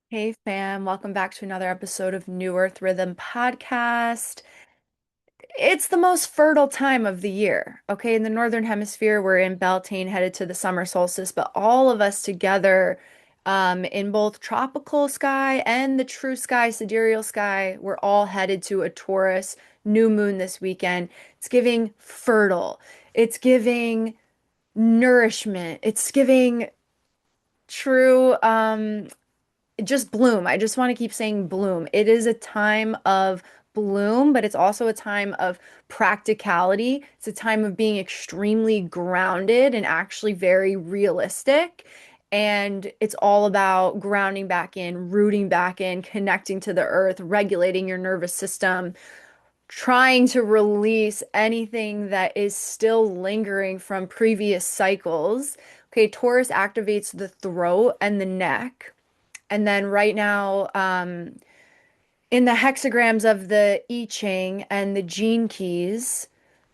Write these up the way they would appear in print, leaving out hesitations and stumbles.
Hey fam, welcome back to another episode of New Earth Rhythm Podcast. It's the most fertile time of the year. Okay, in the Northern Hemisphere, we're in Beltane headed to the summer solstice, but all of us together, in both tropical sky and the true sky, sidereal sky, we're all headed to a Taurus new moon this weekend. It's giving fertile, it's giving nourishment, it's giving true just bloom. I just want to keep saying bloom. It is a time of bloom, but it's also a time of practicality. It's a time of being extremely grounded and actually very realistic. And it's all about grounding back in, rooting back in, connecting to the earth, regulating your nervous system, trying to release anything that is still lingering from previous cycles. Okay, Taurus activates the throat and the neck. And then right now, in the hexagrams of the I Ching and the gene keys,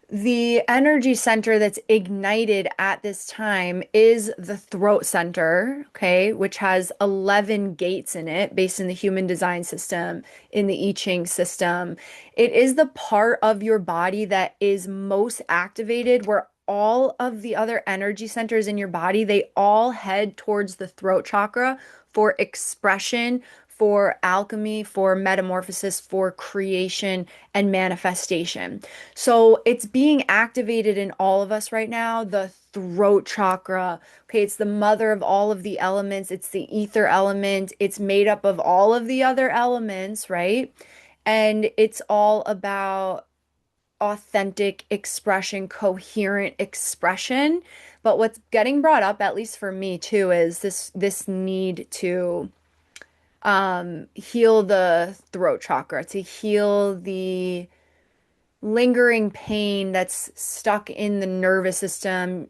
the energy center that's ignited at this time is the throat center, okay, which has 11 gates in it based in the human design system, in the I Ching system. It is the part of your body that is most activated, where all of the other energy centers in your body, they all head towards the throat chakra for expression, for alchemy, for metamorphosis, for creation and manifestation. So it's being activated in all of us right now. The throat chakra. Okay, it's the mother of all of the elements. It's the ether element. It's made up of all of the other elements, right? And it's all about authentic expression, coherent expression. But what's getting brought up, at least for me too, is this need to heal the throat chakra, to heal the lingering pain that's stuck in the nervous system,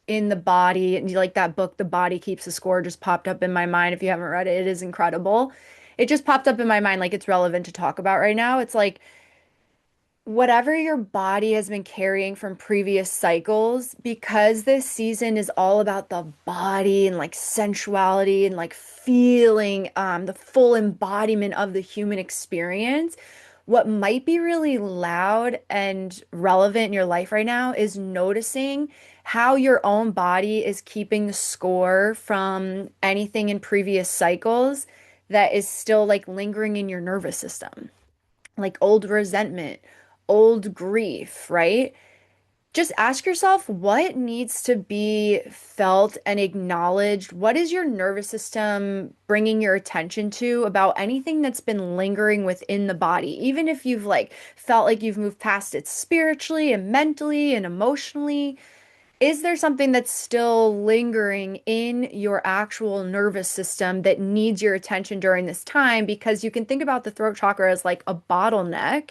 in the body. And like that book, The Body Keeps the Score, just popped up in my mind. If you haven't read it, it is incredible. It just popped up in my mind like it's relevant to talk about right now. It's like whatever your body has been carrying from previous cycles, because this season is all about the body and like sensuality and like feeling the full embodiment of the human experience. What might be really loud and relevant in your life right now is noticing how your own body is keeping the score from anything in previous cycles that is still like lingering in your nervous system, like old resentment, old grief, right? Just ask yourself what needs to be felt and acknowledged. What is your nervous system bringing your attention to about anything that's been lingering within the body? Even if you've like felt like you've moved past it spiritually and mentally and emotionally, is there something that's still lingering in your actual nervous system that needs your attention during this time? Because you can think about the throat chakra as like a bottleneck.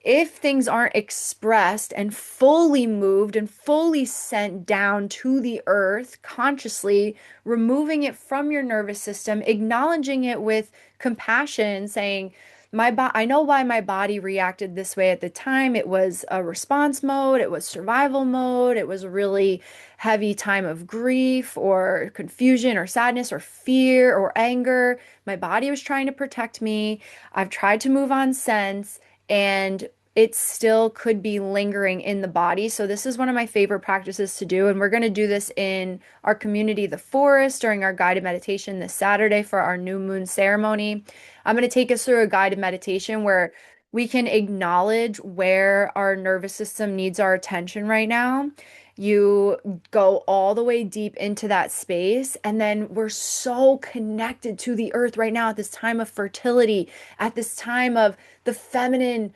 If things aren't expressed and fully moved and fully sent down to the earth consciously, removing it from your nervous system, acknowledging it with compassion, saying, I know why my body reacted this way at the time. It was a response mode, it was survival mode, it was a really heavy time of grief or confusion or sadness or fear or anger. My body was trying to protect me. I've tried to move on since, and it still could be lingering in the body. So this is one of my favorite practices to do. And we're going to do this in our community, the forest, during our guided meditation this Saturday for our new moon ceremony. I'm going to take us through a guided meditation where we can acknowledge where our nervous system needs our attention right now. You go all the way deep into that space, and then we're so connected to the earth right now at this time of fertility, at this time of the feminine,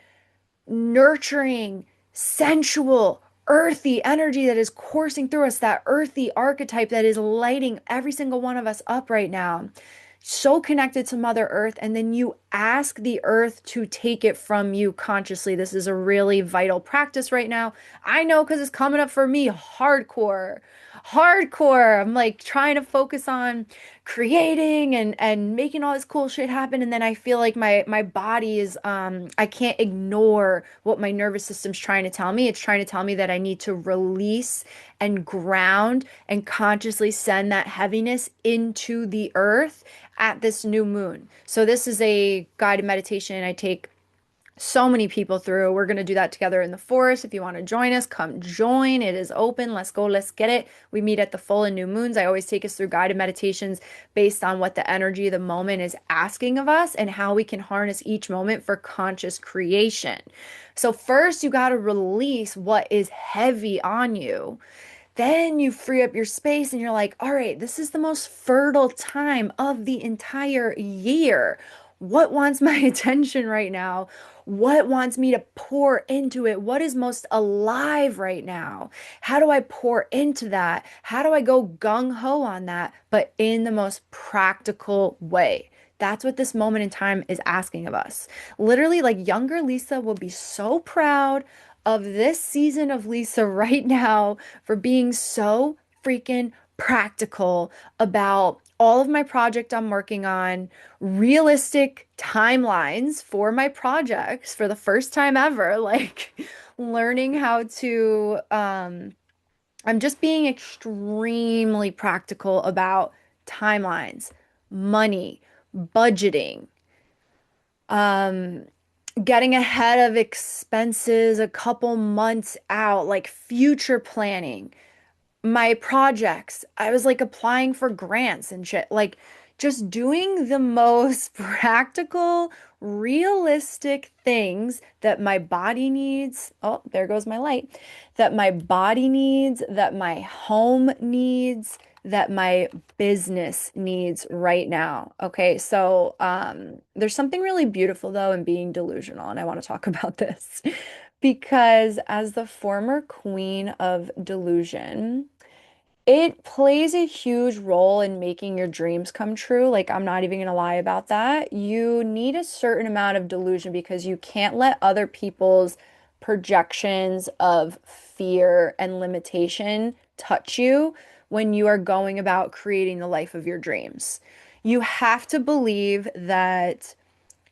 nurturing, sensual, earthy energy that is coursing through us, that earthy archetype that is lighting every single one of us up right now. So connected to Mother Earth, and then you ask the earth to take it from you consciously. This is a really vital practice right now. I know because it's coming up for me hardcore. Hardcore. I'm like trying to focus on creating and making all this cool shit happen, and then I feel like my body is I can't ignore what my nervous system's trying to tell me. It's trying to tell me that I need to release and ground and consciously send that heaviness into the earth at this new moon. So this is a guided meditation I take so many people through. We're going to do that together in the forest. If you want to join us, come join. It is open. Let's go. Let's get it. We meet at the full and new moons. I always take us through guided meditations based on what the energy of the moment is asking of us and how we can harness each moment for conscious creation. So first, you got to release what is heavy on you. Then you free up your space and you're like, all right, this is the most fertile time of the entire year. What wants my attention right now? What wants me to pour into it? What is most alive right now? How do I pour into that? How do I go gung ho on that, but in the most practical way? That's what this moment in time is asking of us. Literally, like younger Lisa will be so proud of this season of Lisa right now for being so freaking practical about all of my project I'm working on, realistic timelines for my projects for the first time ever, like learning how to I'm just being extremely practical about timelines, money, budgeting, um getting ahead of expenses a couple months out, like future planning. My projects, I was like applying for grants and shit, like just doing the most practical, realistic things that my body needs. Oh, there goes my light. That my body needs, that my home needs, that my business needs right now. Okay, so there's something really beautiful though in being delusional, and I want to talk about this because as the former queen of delusion, it plays a huge role in making your dreams come true. Like, I'm not even gonna lie about that. You need a certain amount of delusion because you can't let other people's projections of fear and limitation touch you when you are going about creating the life of your dreams. You have to believe that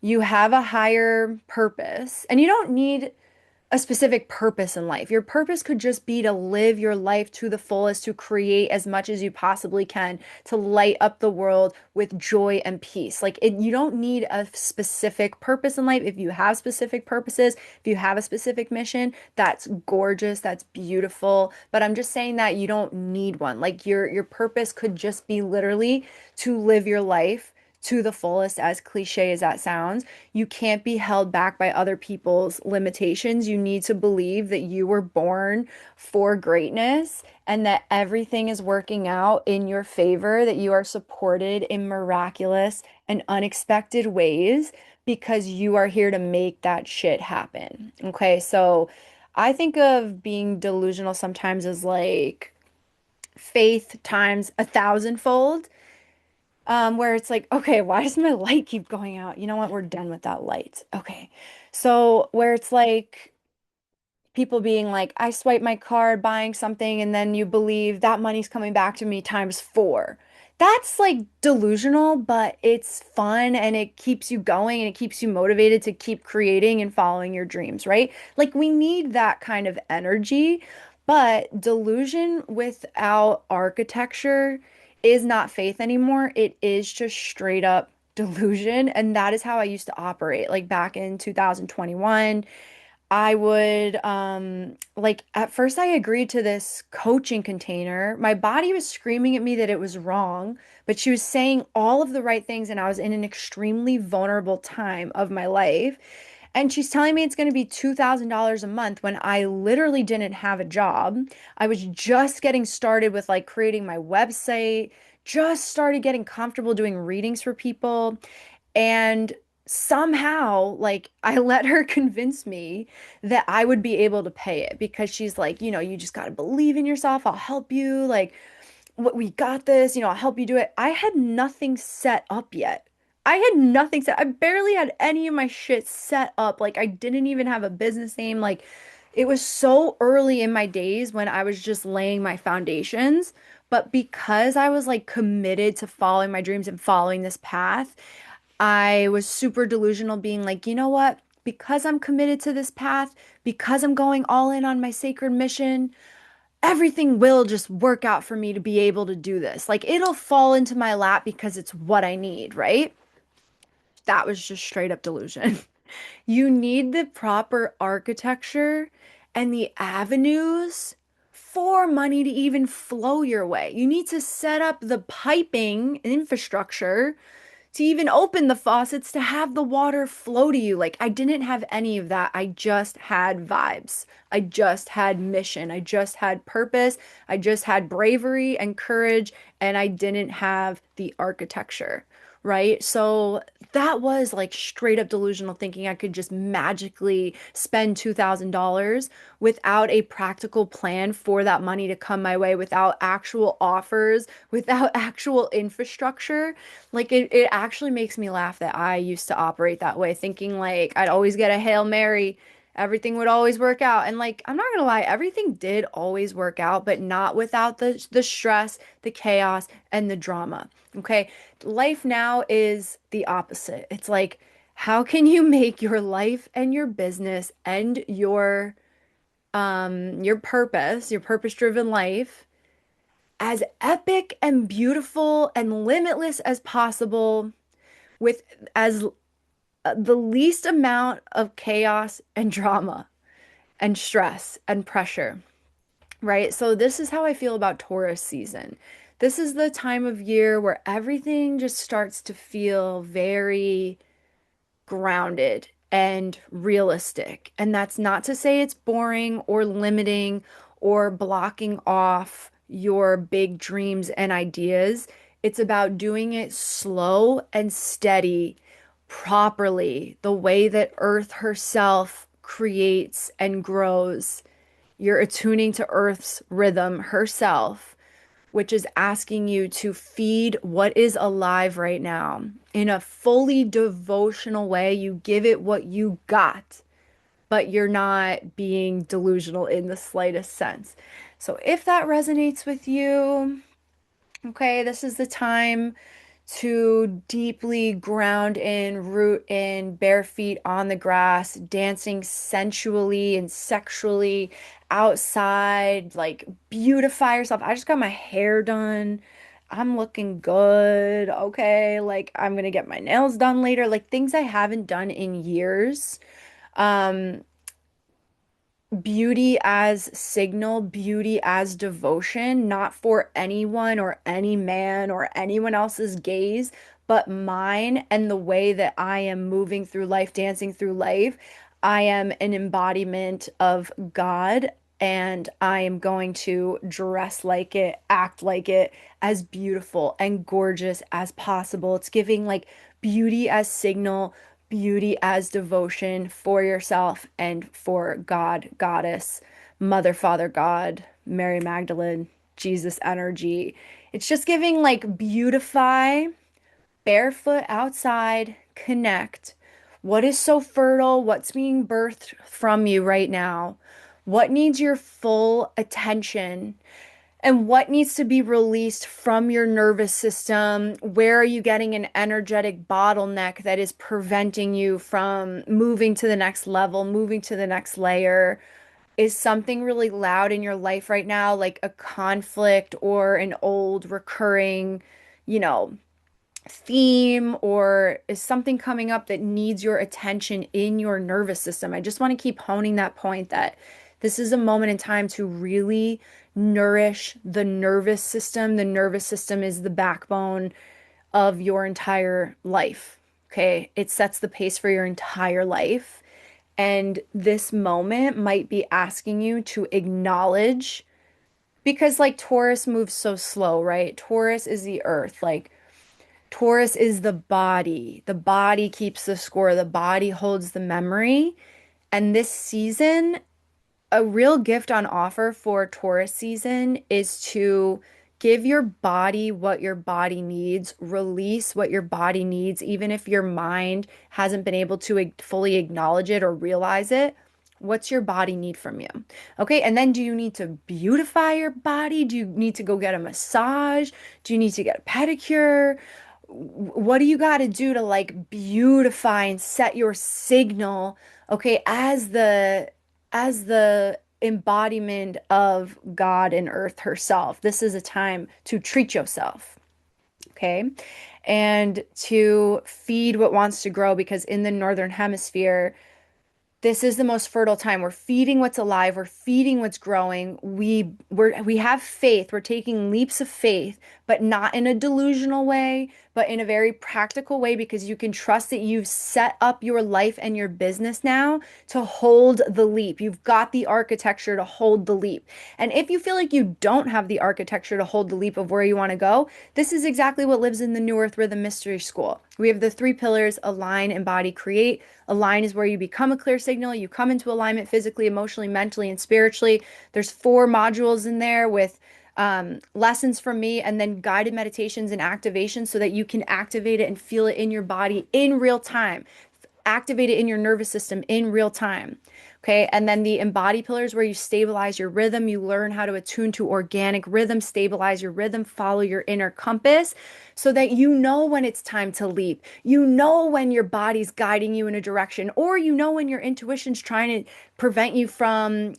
you have a higher purpose, and you don't need a specific purpose in life. Your purpose could just be to live your life to the fullest, to create as much as you possibly can, to light up the world with joy and peace. Like you don't need a specific purpose in life. If you have specific purposes, if you have a specific mission, that's gorgeous, that's beautiful. But I'm just saying that you don't need one. Like your purpose could just be literally to live your life to the fullest, as cliche as that sounds. You can't be held back by other people's limitations. You need to believe that you were born for greatness and that everything is working out in your favor, that you are supported in miraculous and unexpected ways because you are here to make that shit happen. Okay, so I think of being delusional sometimes as like faith times a thousandfold, where it's like, okay, why does my light keep going out? You know what? We're done with that light. Okay. So where it's like people being like, I swipe my card buying something, and then you believe that money's coming back to me times four. That's like delusional, but it's fun and it keeps you going and it keeps you motivated to keep creating and following your dreams, right? Like we need that kind of energy, but delusion without architecture is not faith anymore. It is just straight up delusion. And that is how I used to operate. Like back in 2021, I would like at first I agreed to this coaching container. My body was screaming at me that it was wrong, but she was saying all of the right things and I was in an extremely vulnerable time of my life. And she's telling me it's going to be $2,000 a month when I literally didn't have a job. I was just getting started with like creating my website, just started getting comfortable doing readings for people. And somehow, like, I let her convince me that I would be able to pay it because she's like, you just got to believe in yourself. I'll help you. Like, we got this, I'll help you do it. I had nothing set up yet. I had nothing set. I barely had any of my shit set up. Like I didn't even have a business name. Like it was so early in my days when I was just laying my foundations. But because I was like committed to following my dreams and following this path, I was super delusional, being like, you know what? Because I'm committed to this path, because I'm going all in on my sacred mission, everything will just work out for me to be able to do this. Like it'll fall into my lap because it's what I need, right? That was just straight up delusion. You need the proper architecture and the avenues for money to even flow your way. You need to set up the piping infrastructure to even open the faucets to have the water flow to you. Like, I didn't have any of that. I just had vibes. I just had mission. I just had purpose. I just had bravery and courage, and I didn't have the architecture. Right. So that was like straight up delusional thinking I could just magically spend $2,000 without a practical plan for that money to come my way, without actual offers, without actual infrastructure. Like it actually makes me laugh that I used to operate that way, thinking like I'd always get a Hail Mary, everything would always work out. And like I'm not gonna lie, everything did always work out, but not without the stress, the chaos, and the drama. Okay. Life now is the opposite. It's like, how can you make your life and your business and your purpose-driven life as epic and beautiful and limitless as possible with as the least amount of chaos and drama and stress and pressure, right? So this is how I feel about Taurus season. This is the time of year where everything just starts to feel very grounded and realistic. And that's not to say it's boring or limiting or blocking off your big dreams and ideas. It's about doing it slow and steady, properly, the way that Earth herself creates and grows. You're attuning to Earth's rhythm herself, which is asking you to feed what is alive right now in a fully devotional way. You give it what you got, but you're not being delusional in the slightest sense. So if that resonates with you, okay, this is the time to deeply ground in, root in, bare feet on the grass, dancing sensually and sexually outside, like beautify yourself. I just got my hair done. I'm looking good. Okay, like I'm gonna get my nails done later, like things I haven't done in years. Um, Beauty as signal, beauty as devotion, not for anyone or any man or anyone else's gaze, but mine and the way that I am moving through life, dancing through life. I am an embodiment of God, and I am going to dress like it, act like it, as beautiful and gorgeous as possible. It's giving like beauty as signal, beauty as devotion for yourself and for God, Goddess, Mother, Father, God, Mary Magdalene, Jesus energy. It's just giving like beautify, barefoot outside, connect. What is so fertile? What's being birthed from you right now? What needs your full attention? And what needs to be released from your nervous system? Where are you getting an energetic bottleneck that is preventing you from moving to the next level, moving to the next layer? Is something really loud in your life right now, like a conflict or an old recurring, you know, theme, or is something coming up that needs your attention in your nervous system? I just want to keep honing that point that this is a moment in time to really nourish the nervous system. The nervous system is the backbone of your entire life. Okay. It sets the pace for your entire life. And this moment might be asking you to acknowledge, because like Taurus moves so slow, right? Taurus is the earth. Like Taurus is the body. The body keeps the score. The body holds the memory. And this season, a real gift on offer for Taurus season is to give your body what your body needs, release what your body needs, even if your mind hasn't been able to fully acknowledge it or realize it. What's your body need from you? Okay, and then do you need to beautify your body? Do you need to go get a massage? Do you need to get a pedicure? What do you got to do to like beautify and set your signal, okay, as the embodiment of God and Earth herself? This is a time to treat yourself, okay? And to feed what wants to grow because in the northern hemisphere, this is the most fertile time. We're feeding what's alive. We're feeding what's growing. We have faith. We're taking leaps of faith, but not in a delusional way, but in a very practical way because you can trust that you've set up your life and your business now to hold the leap. You've got the architecture to hold the leap. And if you feel like you don't have the architecture to hold the leap of where you want to go, this is exactly what lives in the New Earth Rhythm Mystery School. We have the three pillars: align, embody, create. Align is where you become a clear signal. You come into alignment physically, emotionally, mentally, and spiritually. There's 4 modules in there with lessons from me and then guided meditations and activations so that you can activate it and feel it in your body in real time. Activate it in your nervous system in real time. Okay. And then the embody pillars where you stabilize your rhythm. You learn how to attune to organic rhythm, stabilize your rhythm, follow your inner compass so that you know when it's time to leap. You know when your body's guiding you in a direction, or you know when your intuition's trying to prevent you from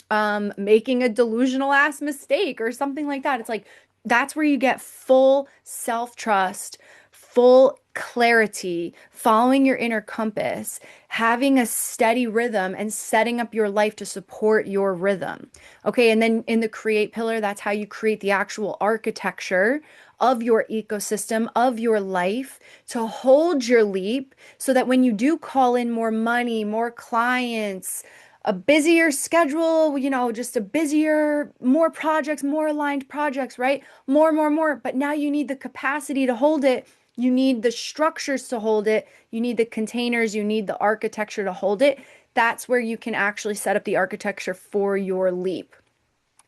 making a delusional ass mistake or something like that. It's like that's where you get full self trust, full clarity, following your inner compass, having a steady rhythm, and setting up your life to support your rhythm. Okay, and then in the create pillar, that's how you create the actual architecture of your ecosystem, of your life to hold your leap so that when you do call in more money, more clients, a busier schedule, just a busier, more projects, more aligned projects, right? More. But now you need the capacity to hold it. You need the structures to hold it. You need the containers. You need the architecture to hold it. That's where you can actually set up the architecture for your leap.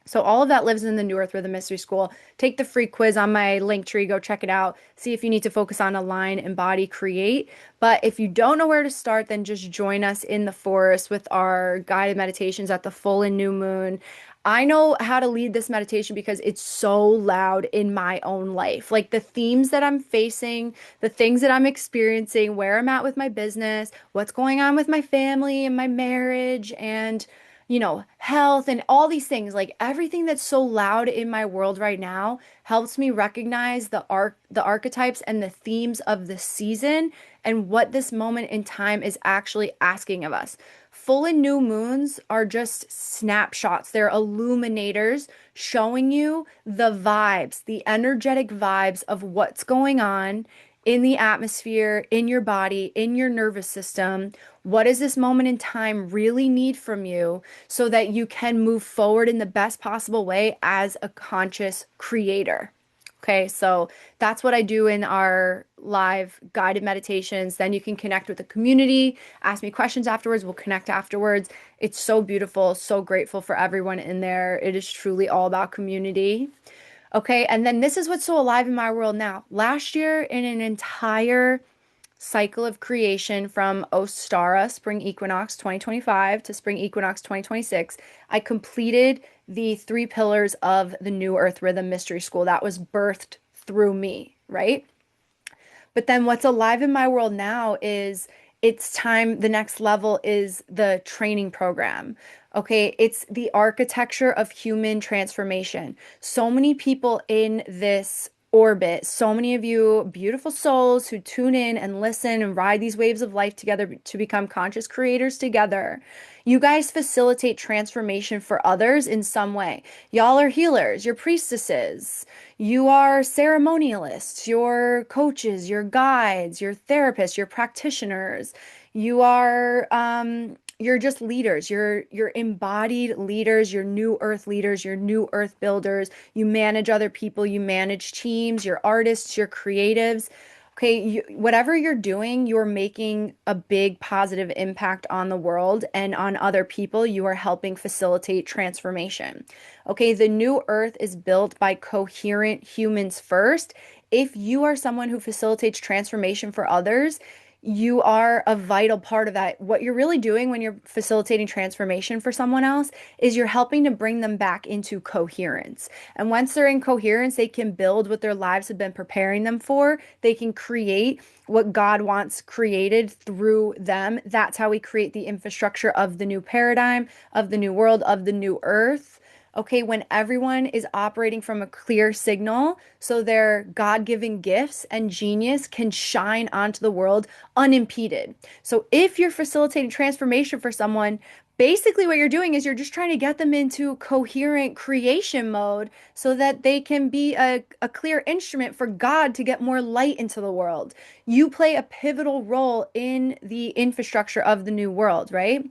So all of that lives in the New Earth Rhythm Mystery School. Take the free quiz on my link tree. Go check it out. See if you need to focus on align, embody, create. But if you don't know where to start, then just join us in the forest with our guided meditations at the full and new moon. I know how to lead this meditation because it's so loud in my own life. Like the themes that I'm facing, the things that I'm experiencing, where I'm at with my business, what's going on with my family and my marriage, and health and all these things, like everything that's so loud in my world right now helps me recognize the archetypes and the themes of the season and what this moment in time is actually asking of us. Full and new moons are just snapshots. They're illuminators showing you the vibes, the energetic vibes of what's going on in the atmosphere, in your body, in your nervous system. What does this moment in time really need from you so that you can move forward in the best possible way as a conscious creator? Okay, so that's what I do in our live guided meditations. Then you can connect with the community, ask me questions afterwards. We'll connect afterwards. It's so beautiful, so grateful for everyone in there. It is truly all about community. Okay, and then this is what's so alive in my world now. Last year, in an entire cycle of creation from Ostara, spring equinox 2025 to spring equinox 2026, I completed the 3 pillars of the New Earth Rhythm Mystery School that was birthed through me, right? But then what's alive in my world now is it's time, the next level is the training program. Okay, it's the architecture of human transformation. So many people in this orbit, so many of you beautiful souls who tune in and listen and ride these waves of life together to become conscious creators together. You guys facilitate transformation for others in some way. Y'all are healers, you're priestesses, you are ceremonialists, you're coaches, you're guides, you're therapists, you're practitioners. You're just leaders. You're embodied leaders, you're new earth leaders, you're new earth builders. You manage other people, you manage teams, you're artists, you're creatives. Okay, whatever you're doing, you're making a big positive impact on the world and on other people. You are helping facilitate transformation. Okay, the new earth is built by coherent humans first. If you are someone who facilitates transformation for others, you are a vital part of that. What you're really doing when you're facilitating transformation for someone else is you're helping to bring them back into coherence. And once they're in coherence, they can build what their lives have been preparing them for. They can create what God wants created through them. That's how we create the infrastructure of the new paradigm, of the new world, of the new earth. Okay, when everyone is operating from a clear signal, so their God-given gifts and genius can shine onto the world unimpeded. So if you're facilitating transformation for someone, basically what you're doing is you're just trying to get them into coherent creation mode so that they can be a clear instrument for God to get more light into the world. You play a pivotal role in the infrastructure of the new world, right?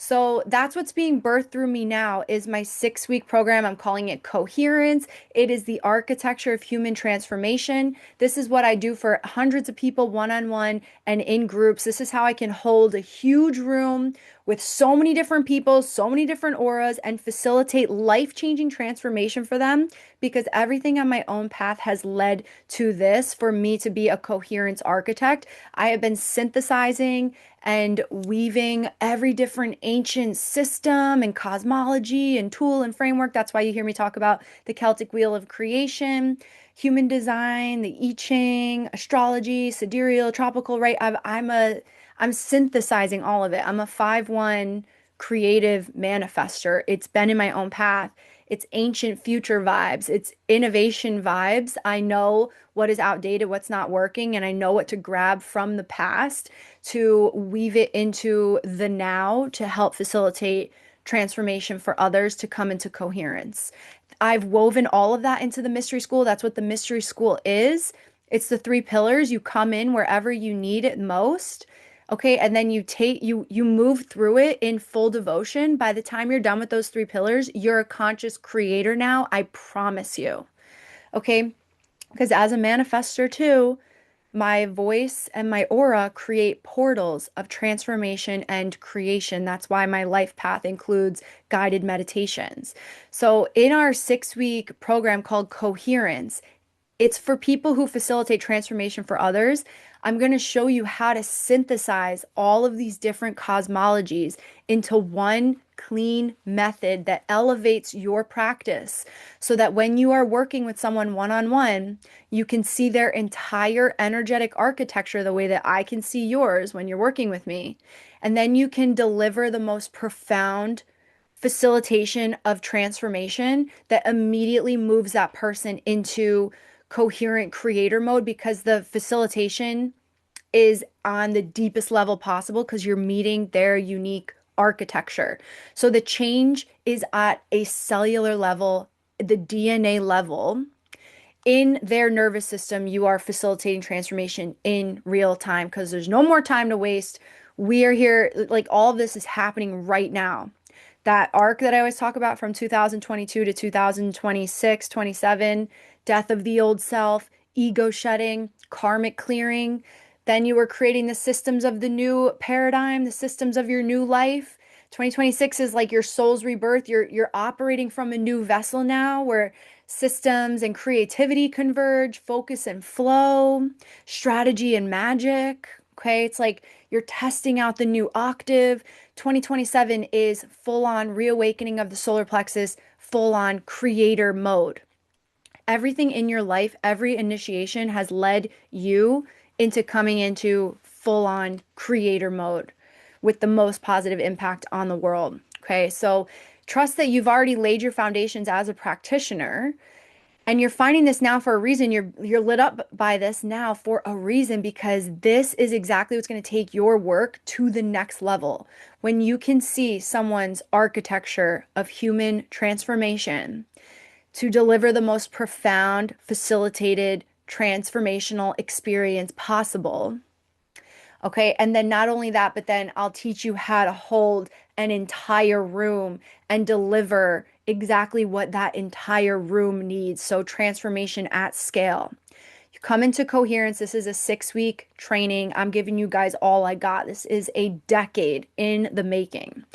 So that's what's being birthed through me now is my 6-week program. I'm calling it Coherence. It is the architecture of human transformation. This is what I do for hundreds of people one-on-one and in groups. This is how I can hold a huge room with so many different people, so many different auras, and facilitate life-changing transformation for them because everything on my own path has led to this for me to be a coherence architect. I have been synthesizing and weaving every different ancient system and cosmology and tool and framework. That's why you hear me talk about the Celtic Wheel of Creation, human design, the I Ching, astrology, sidereal, tropical, right? I'm synthesizing all of it. I'm a 5/1 creative manifester. It's been in my own path. It's ancient future vibes. It's innovation vibes. I know what is outdated, what's not working, and I know what to grab from the past to weave it into the now to help facilitate transformation for others to come into coherence. I've woven all of that into the mystery school. That's what the mystery school is. It's the 3 pillars. You come in wherever you need it most. Okay, and then you move through it in full devotion. By the time you're done with those 3 pillars, you're a conscious creator now. I promise you. Okay, because as a manifester too, my voice and my aura create portals of transformation and creation. That's why my life path includes guided meditations. So, in our 6-week program called Coherence, it's for people who facilitate transformation for others. I'm going to show you how to synthesize all of these different cosmologies into one clean method that elevates your practice so that when you are working with someone one-on-one, you can see their entire energetic architecture the way that I can see yours when you're working with me. And then you can deliver the most profound facilitation of transformation that immediately moves that person into coherent creator mode because the facilitation is on the deepest level possible because you're meeting their unique architecture. So the change is at a cellular level, the DNA level. In their nervous system, you are facilitating transformation in real time because there's no more time to waste. We are here, like all of this is happening right now. That arc that I always talk about from 2022 to 2026, 27, death of the old self, ego shedding, karmic clearing. Then you were creating the systems of the new paradigm, the systems of your new life. 2026 is like your soul's rebirth. You're operating from a new vessel now where systems and creativity converge, focus and flow, strategy and magic. Okay, it's like you're testing out the new octave. 2027 is full on reawakening of the solar plexus, full on creator mode. Everything in your life, every initiation has led you into coming into full on creator mode with the most positive impact on the world. Okay, so trust that you've already laid your foundations as a practitioner and you're finding this now for a reason. You're lit up by this now for a reason because this is exactly what's going to take your work to the next level. When you can see someone's architecture of human transformation to deliver the most profound, facilitated, transformational experience possible. Okay, and then not only that, but then I'll teach you how to hold an entire room and deliver exactly what that entire room needs. So, transformation at scale. You come into coherence. This is a 6-week training. I'm giving you guys all I got. This is a decade in the making.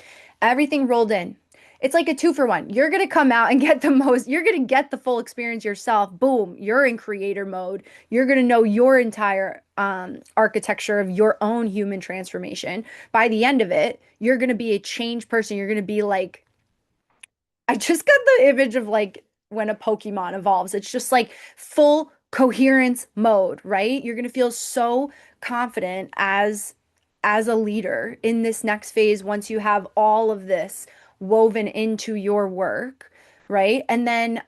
Everything rolled in. It's like a two for one. You're gonna come out and get the most, you're gonna get the full experience yourself. Boom, you're in creator mode. You're gonna know your entire architecture of your own human transformation. By the end of it, you're gonna be a changed person. You're gonna be like, I just got the image of like when a Pokemon evolves. It's just like full coherence mode, right? You're gonna feel so confident as a leader in this next phase once you have all of this woven into your work, right? And then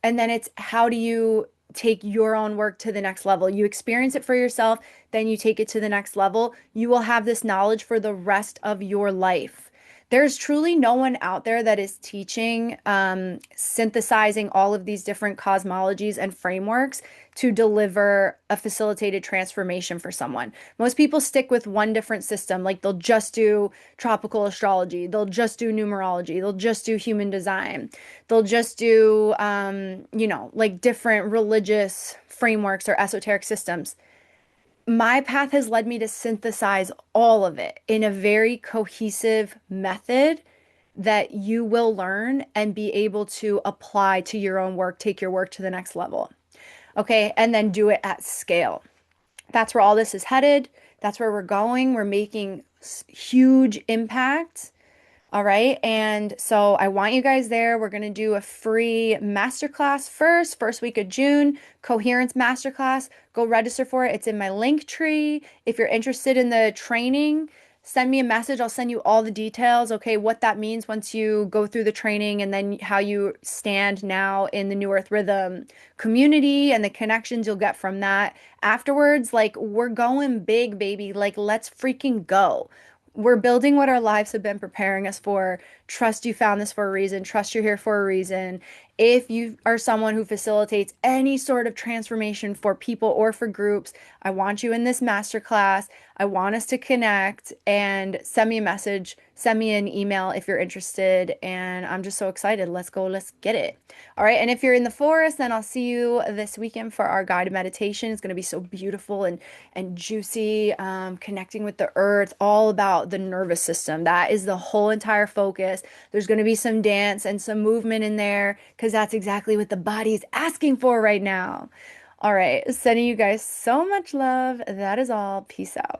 it's how do you take your own work to the next level? You experience it for yourself, then you take it to the next level. You will have this knowledge for the rest of your life. There's truly no one out there that is teaching, synthesizing all of these different cosmologies and frameworks to deliver a facilitated transformation for someone. Most people stick with one different system, like they'll just do tropical astrology, they'll just do numerology, they'll just do human design, they'll just do, like different religious frameworks or esoteric systems. My path has led me to synthesize all of it in a very cohesive method that you will learn and be able to apply to your own work, take your work to the next level. Okay, and then do it at scale. That's where all this is headed. That's where we're going. We're making huge impact. All right. And so I want you guys there. We're going to do a free masterclass first week of June, coherence masterclass. Go register for it. It's in my link tree. If you're interested in the training, send me a message. I'll send you all the details. Okay, what that means once you go through the training and then how you stand now in the New Earth Rhythm community and the connections you'll get from that afterwards. Like, we're going big, baby. Like, let's freaking go. We're building what our lives have been preparing us for. Trust you found this for a reason. Trust you're here for a reason. If you are someone who facilitates any sort of transformation for people or for groups, I want you in this masterclass. I want us to connect and send me a message, send me an email if you're interested. And I'm just so excited. Let's go, let's get it. All right. And if you're in the forest, then I'll see you this weekend for our guided meditation. It's going to be so beautiful and juicy, connecting with the earth, all about the nervous system. That is the whole entire focus. There's going to be some dance and some movement in there because that's exactly what the body's asking for right now. All right, sending you guys so much love. That is all. Peace out.